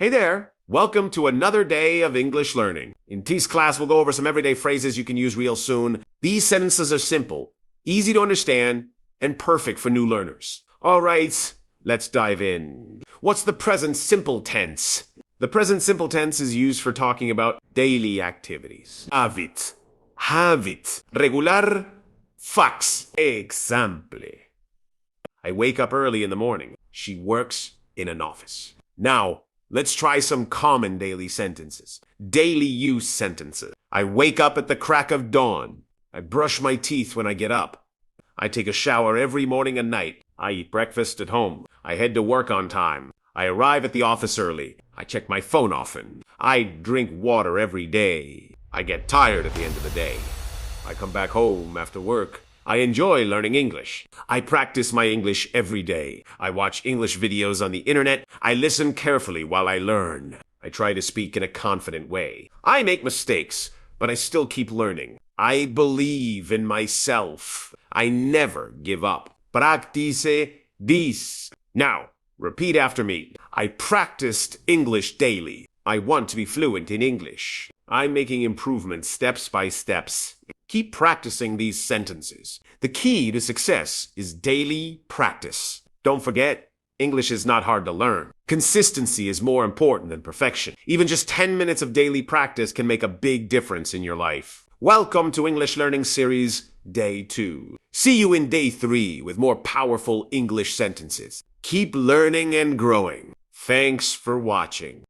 Hey there! Welcome to another day of English learning. In T's class, we'll go over some everyday phrases you can use real soon. These sentences are simple, easy to understand, and perfect for new learners. All right, let's dive in. What's the present simple tense? The present simple tense is used for talking about daily activities. Habit, regular, fax. Example. I wake up early in the morning. She works in an office. Now, let's try some common daily sentences. Daily use sentences. I wake up at the crack of dawn. I brush my teeth when I get up. I take a shower every morning and night. I eat breakfast at home. I head to work on time. I arrive at the office early. I check my phone often. I drink water every day. I get tired at the end of the day. I come back home after work. I enjoy learning English. I practice my English every day. I watch English videos on the internet. I listen carefully while I learn. I try to speak in a confident way. I make mistakes, but I still keep learning. I believe in myself. I never give up. Practice this. Now, repeat after me. I practiced English daily. I want to be fluent in English. I'm making improvements steps by steps. Keep practicing these sentences. The key to success is daily practice. Don't forget, English is not hard to learn. Consistency is more important than perfection. Even just 10 minutes of daily practice can make a big difference in your life. Welcome to English Learning Series Day 2. See you in Day 3 with more powerful English sentences. Keep learning and growing. Thanks for watching.